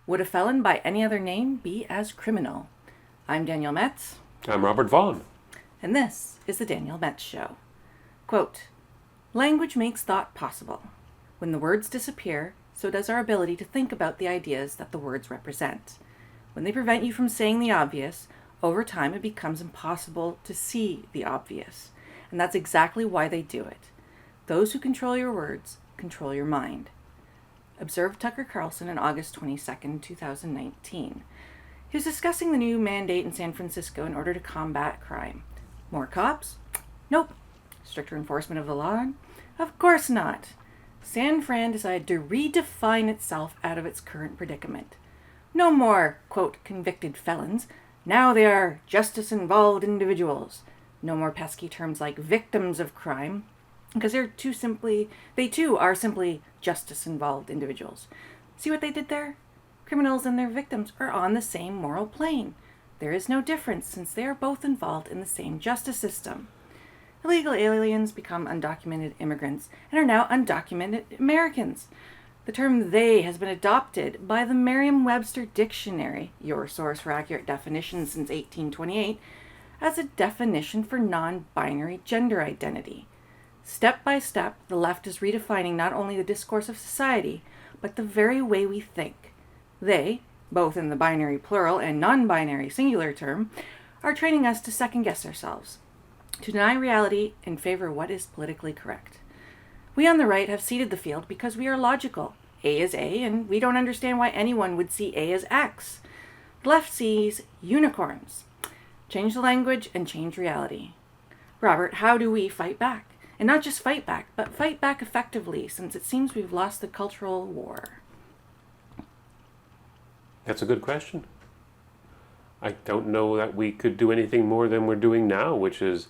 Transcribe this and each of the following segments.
Would a felon by any other name be as criminal? I'm Danielle Metz. I'm Robert Vaughn. And this is the Danielle Metz Show. Quote, language makes thought possible. When the words disappear, so does our ability to think about the ideas that the words represent. When they prevent you from saying the obvious, over time it becomes impossible to see the obvious. And that's exactly why they do it. Those who control your words control your mind. Observed Tucker Carlson on August 22nd, 2019. He was discussing the new mandate in San Francisco in order to combat crime. More cops? Nope. Stricter enforcement of the law? Of course not. San Fran decided to redefine itself out of its current predicament. No more, quote, convicted felons. Now they are justice-involved individuals. No more pesky terms like victims of crime, because they too are simply justice-involved individuals. See what they did there? Criminals and their victims are on the same moral plane. There is no difference since they are both involved in the same justice system. Illegal aliens become undocumented immigrants and are now undocumented Americans. The term they has been adopted by the Merriam-Webster Dictionary, your source for accurate definitions since 1828, as a definition for non-binary gender identity. Step by step, the left is redefining not only the discourse of society, but the very way we think. They, both in the binary plural and non-binary singular term, are training us to second-guess ourselves, to deny reality in favor of what is politically correct. We on the right have ceded the field because we are logical. A is A, and we don't understand why anyone would see A as X. The left sees unicorns. Change the language and change reality. Robert, how do we fight back? And not just fight back, but fight back effectively, since it seems we've lost the cultural war. That's a good question. I don't know that we could do anything more than we're doing now, which is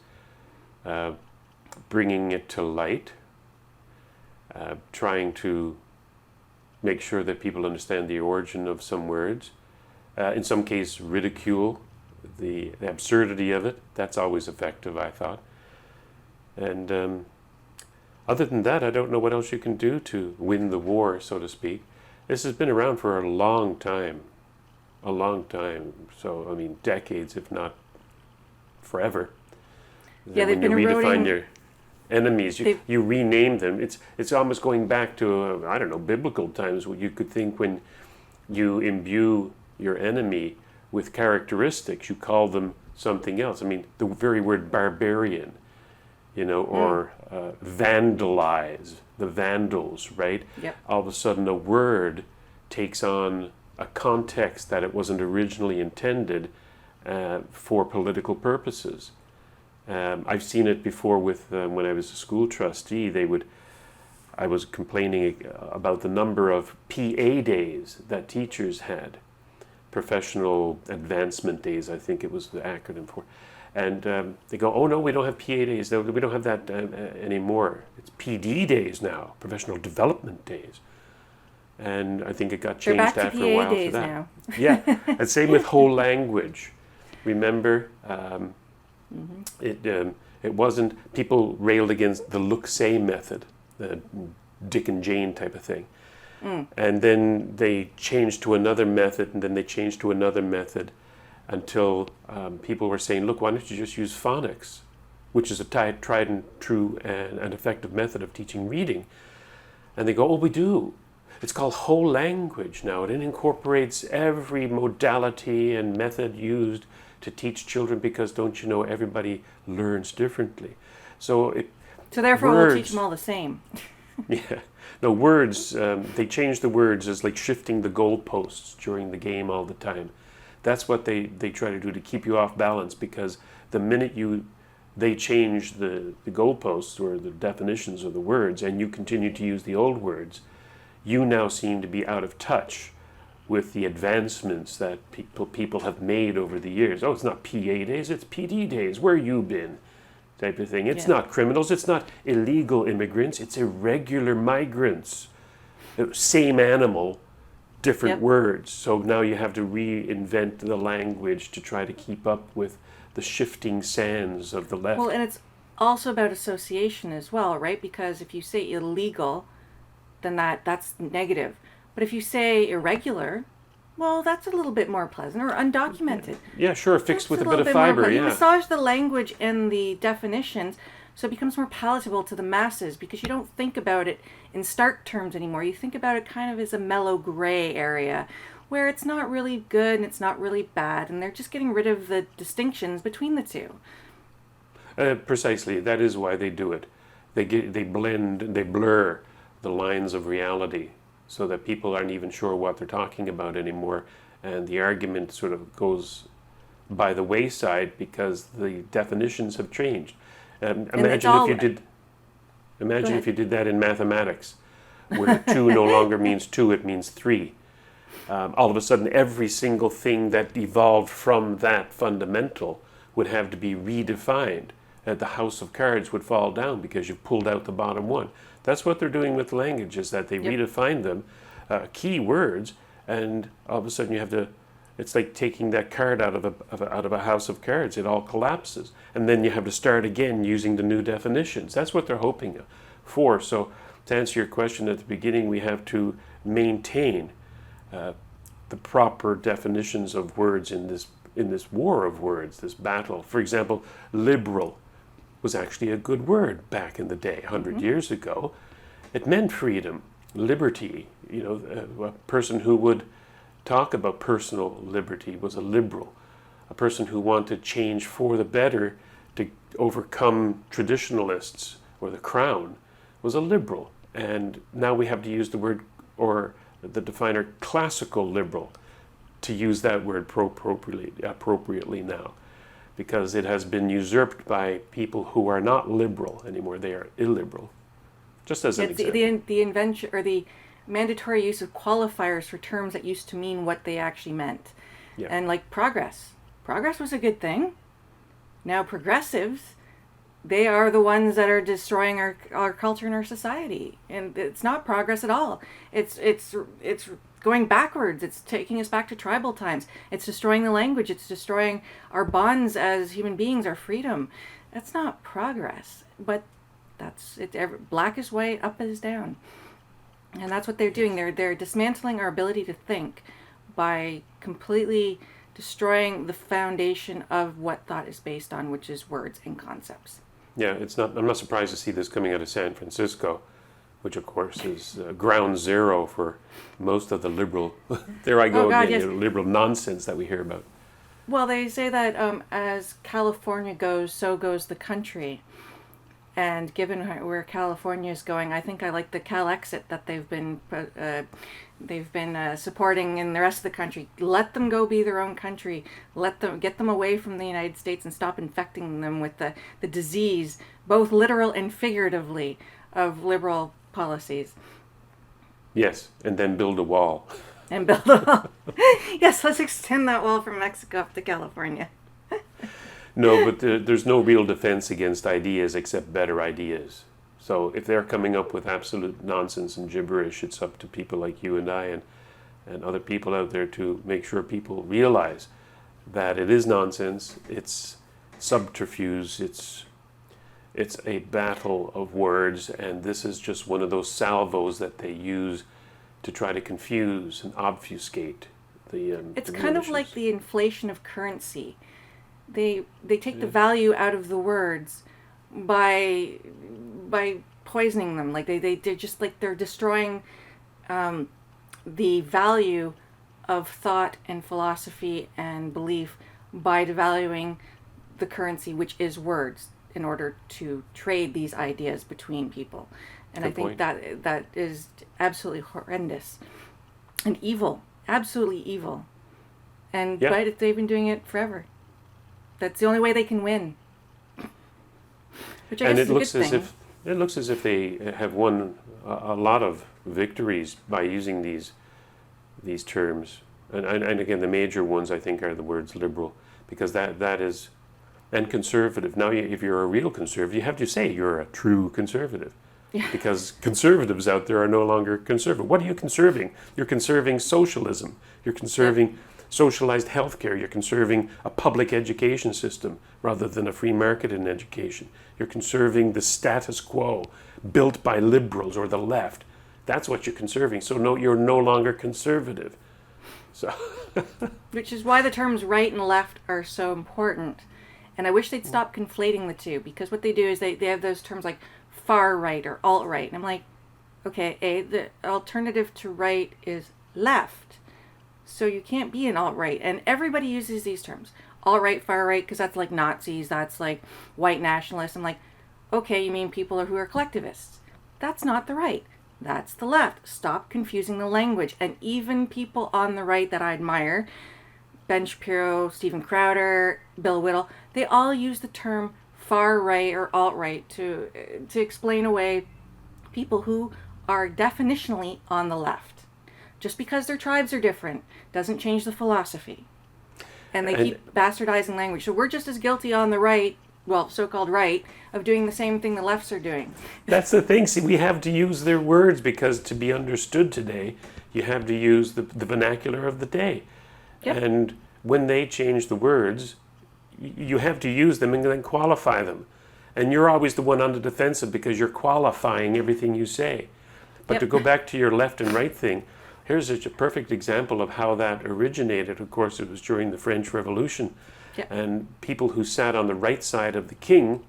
bringing it to light, trying to make sure that people understand the origin of some words. In some case, ridicule the absurdity of it. That's always effective, I thought. And other than that, I don't know what else you can do to win the war, so to speak. This has been around for a long time. A long time. So, I mean, decades, if not forever. Yeah, they've been redefine eroding your enemies, you rename them. It's almost going back to, I don't know, biblical times, where you could think when you imbue your enemy with characteristics, you call them something else. I mean, the very word barbarian, or vandalize, the Vandals, right? Yep. All of a sudden a word takes on a context that it wasn't originally intended for political purposes. I've seen it before with when I was a school trustee. I was complaining about the number of PA days that teachers had, professional advancement days, I think it was the acronym for. And they go, oh no, we don't have PA days. We don't have that anymore. It's PD days now, professional development days. And I think it got changed after a while to that. Now. Yeah, and same with whole language. Remember, it wasn't, people railed against the look-say method, the Dick and Jane type of thing. And then they changed to another method, and then they changed to another method until people were saying, look, why don't you just use phonics, which is a tried and true and effective method of teaching reading. And they go, oh, we do. It's called whole language now. It incorporates every modality and method used to teach children, because don't you know, everybody learns differently. So therefore we'll teach them all the same. Yeah. No, words, they change the words as like shifting the goalposts during the game all the time. That's what they try to do to keep you off balance, because the minute they change the goalposts or the definitions of the words and you continue to use the old words, you now seem to be out of touch with the advancements that people have made over the years. Oh, it's not PA days, it's PD days. Where you been? Type of thing. It's not criminals, it's not illegal immigrants, it's irregular migrants. Same animal, different words. So now you have to reinvent the language to try to keep up with the shifting sands of the left. Well, and it's also about association as well, right? Because if you say illegal, then that's negative. But if you say irregular, Well, that's a little bit more pleasant, or undocumented. Yeah, sure, fixed with a bit of more fiber, pleasant. yeah. You massage the language and the definitions so it becomes more palatable to the masses, because you don't think about it in stark terms anymore. You think about it kind of as a mellow gray area where it's not really good and it's not really bad, and they're just getting rid of the distinctions between the two. Precisely, that is why they do it. They blend, they blur the lines of reality so that people aren't even sure what they're talking about anymore, and the argument sort of goes by the wayside because the definitions have changed. Imagine if you did that in mathematics, where 2 no longer means 2, it means 3. All of a sudden, every single thing that evolved from that fundamental would have to be redefined. The house of cards would fall down because you've pulled out the bottom one. That's what they're doing with language, is that they redefine them, key words, and all of a sudden you have to, it's like taking that card out of a house of cards. It all collapses. And then you have to start again using the new definitions. That's what they're hoping for. So to answer your question at the beginning, we have to maintain the proper definitions of words in this war of words, this battle. For example, liberal was actually a good word back in the day, 100 years ago. It meant freedom, liberty. A person who would talk about personal liberty was a liberal. A person who wanted change for the better to overcome traditionalists or the crown was a liberal. And now we have to use the word, or the definer, classical liberal, to use that word appropriately now, because it has been usurped by people who are not liberal anymore. They are illiberal. Just as an example. The invention, or the mandatory use of qualifiers for terms that used to mean what they actually meant. Yeah. And like progress. Progress was a good thing. Now progressives, they are the ones that are destroying our culture and our society. And it's not progress at all. It's going backwards. It's taking us back to tribal times. It's destroying the language. It's destroying our bonds as human beings, our freedom. That's not progress. But that's it. Black is white, up is down. And that's what they're doing. They're dismantling our ability to think by completely destroying the foundation of what thought is based on, which is words and concepts. Yeah, I'm not surprised to see this coming out of San Francisco, which of course is ground zero for most of the liberal, there I go again, yes. Liberal nonsense that we hear about. Well, they say that as California goes, so goes the country. And given where California is going, I think I like the Cal exit that they've been supporting in the rest of the country. Let them go be their own country. Get them away from the United States and stop infecting them with the disease, both literal and figuratively, of liberal policies. Yes, and then build a wall. And build a wall. Yes, let's extend that wall from Mexico up to California. No, but there's no real defense against ideas except better ideas. So if they're coming up with absolute nonsense and gibberish, it's up to people like you and I and other people out there to make sure people realize that it is nonsense, it's subterfuge, it's a battle of words, and this is just one of those salvos that they use to try to confuse and obfuscate it's kind of like the inflation of currency. They take the value out of the words by poisoning them. Like they're just like they're destroying the value of thought and philosophy and belief by devaluing the currency, which is words, in order to trade these ideas between people. And I think that is absolutely horrendous and evil, absolutely evil. And but they've been doing it forever. That's the only way they can win. Which I guess is a good thing. It looks as if they have won a lot of victories by using these terms. And again, the major ones I think are the words liberal, because that is, and conservative. Now, if you're a real conservative, you have to say you're a true conservative. Yeah. Because conservatives out there are no longer conservative. What are you conserving? You're conserving socialism. You're conserving socialized healthcare. You're conserving a public education system rather than a free market in education. You're conserving the status quo built by liberals or the left. That's what you're conserving. So no, you're no longer conservative. So, Which is why the terms right and left are so important. And I wish they'd stop conflating the two, because what they do is they have those terms like far right or alt-right. And I'm like, okay, the alternative to right is left. So you can't be an alt-right. And everybody uses these terms. Alt-right, far-right, because that's like Nazis, that's like white nationalists. I'm like, okay, you mean people who are collectivists. That's not the right. That's the left. Stop confusing the language. And even people on the right that I admire, Ben Shapiro, Stephen Crowder, Bill Whittle, they all use the term far-right or alt-right to explain away people who are definitionally on the left. Just because their tribes are different doesn't change the philosophy. And they keep bastardizing language. So we're just as guilty on the right, well, so-called right, of doing the same thing the lefts are doing. that's the thing. See, we have to use their words, because to be understood today, you have to use the vernacular of the day. Yep. And when they change the words, you have to use them and then qualify them. And you're always the one on the defensive, because you're qualifying everything you say. But Yep. to go back to your left and right thing, here's a perfect example of how that originated. Of course, it was during the French Revolution. Yep. And people who sat on the right side of the king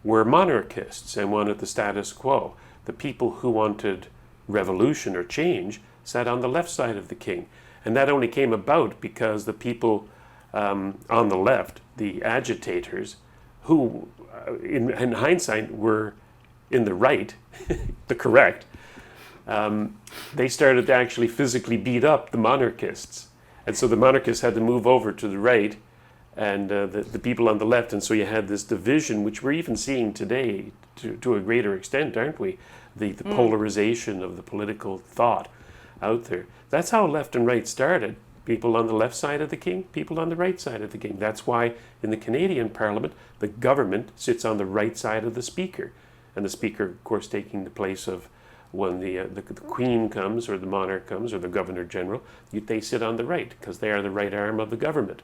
were monarchists and wanted the status quo. The people who wanted revolution or change sat on the left side of the king. And that only came about because the people on the left, the agitators, who in hindsight were in the right, the correct, they started to actually physically beat up the monarchists. And so the monarchists had to move over to the right, and the people on the left. And so you had this division, which we're even seeing today to a greater extent, aren't we? The polarization of the political thought out there. That's how left and right started. People on the left side of the king, people on the right side of the king. That's why in the Canadian Parliament, the government sits on the right side of the speaker. And the speaker, of course, taking the place of when the queen comes, or the monarch comes, or the governor general, they sit on the right, because they are the right arm of the government.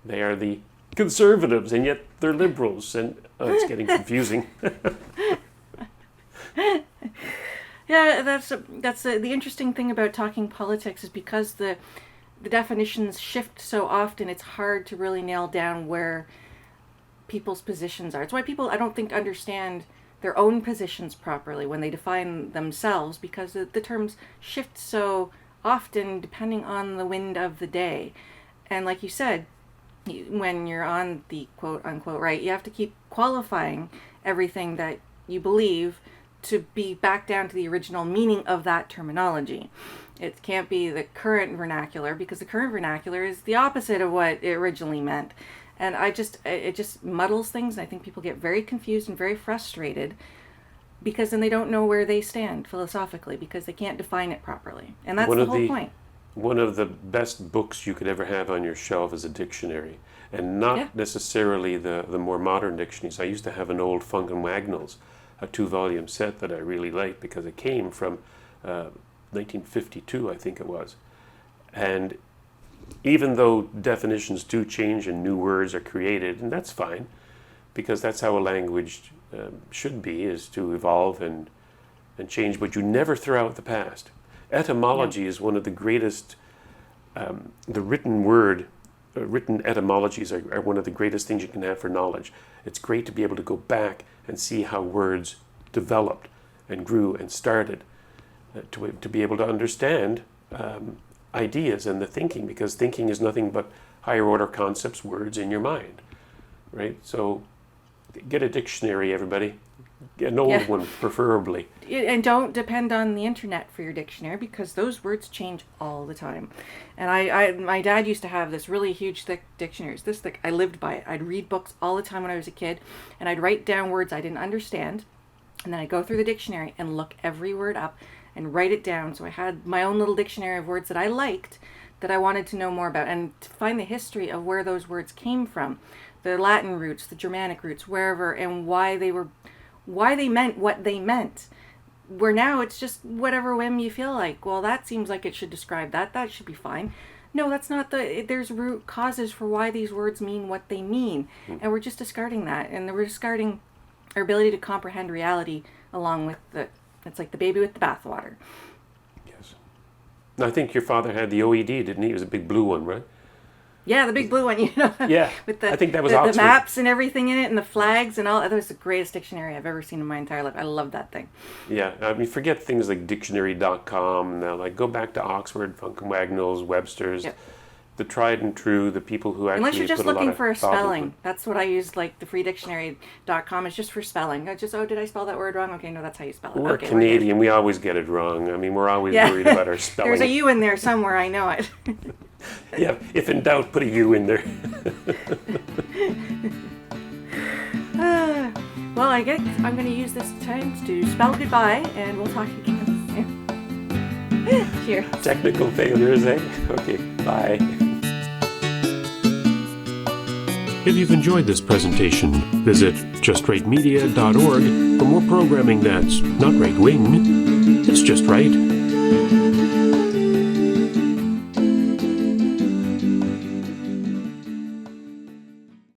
They are the conservatives, and yet they're liberals. And it's getting confusing. Yeah, that's the interesting thing about talking politics, is because the definitions shift so often, it's hard to really nail down where people's positions are. It's why people, I don't think, understand their own positions properly when they define themselves, because the terms shift so often depending on the wind of the day. And like you said, when you're on the quote-unquote right, you have to keep qualifying everything that you believe to be back down to the original meaning of that terminology. It can't be the current vernacular, because the current vernacular is the opposite of what it originally meant. And it just muddles things, and I think people get very confused and very frustrated, because then they don't know where they stand philosophically, because they can't define it properly. And that's the whole point. One of the best books you could ever have on your shelf is a dictionary, and not necessarily the more modern dictionaries. I used to have an old Funk and Wagnalls, a 2-volume set that I really liked, because it came from 1952, I think it was. And even though definitions do change and new words are created, and that's fine, because that's how a language should be, is to evolve and change, but you never throw out the past. Etymology is one of the greatest, the written word, written etymologies are one of the greatest things you can have for knowledge. It's great to be able to go back and see how words developed and grew and started, to be able to understand ideas and the thinking, because thinking is nothing but higher order concepts, words in your mind, right? So get a dictionary, everybody. Get an old one, preferably. And don't depend on the internet for your dictionary, because those words change all the time. And my dad used to have this really huge, thick dictionaries. This thick, I lived by it. I'd read books all the time when I was a kid, and I'd write down words I didn't understand, and then I'd go through the dictionary and look every word up and write it down. So I had my own little dictionary of words that I liked, that I wanted to know more about, and to find the history of where those words came from, the Latin roots, the Germanic roots, wherever, and why they meant what they meant. Where now it's just whatever whim you feel like. Well, that seems like it should describe that. That should be fine. No, that's not there's root causes for why these words mean what they mean. And we're just discarding that. And we're discarding our ability to comprehend reality along with it's like the baby with the bathwater. Yes. I think your father had the OED, didn't he? It was a big blue one, right? Yeah, the big blue one, you know. Yeah, with the, I think that was the Oxford. maps and everything in it and the flags and all. That was the greatest dictionary I've ever seen in my entire life. I love that thing. Yeah, I mean, forget things like dictionary.com. Now, like, go back to Oxford, Funkin' Wagnalls, Webster's, Yep. the tried and true, the people who actually Unless you're just put a lot looking of for a thought into spelling. it. That's what I use, like the freedictionary.com is just for spelling. I just, did I spell that word wrong? Okay, no, that's how you spell it. We're Okay, Canadian. We always get it wrong. I mean, we're always Yeah. worried about our spelling. There's a U in there somewhere, I know it. Yeah, if in doubt, put a U in there. Well, I guess I'm going to use this time to spell goodbye, and we'll talk again soon. Cheers. Technical failures, eh? Okay, bye. If you've enjoyed this presentation, visit justrightmedia.org for more programming that's not right-wing, it's just right.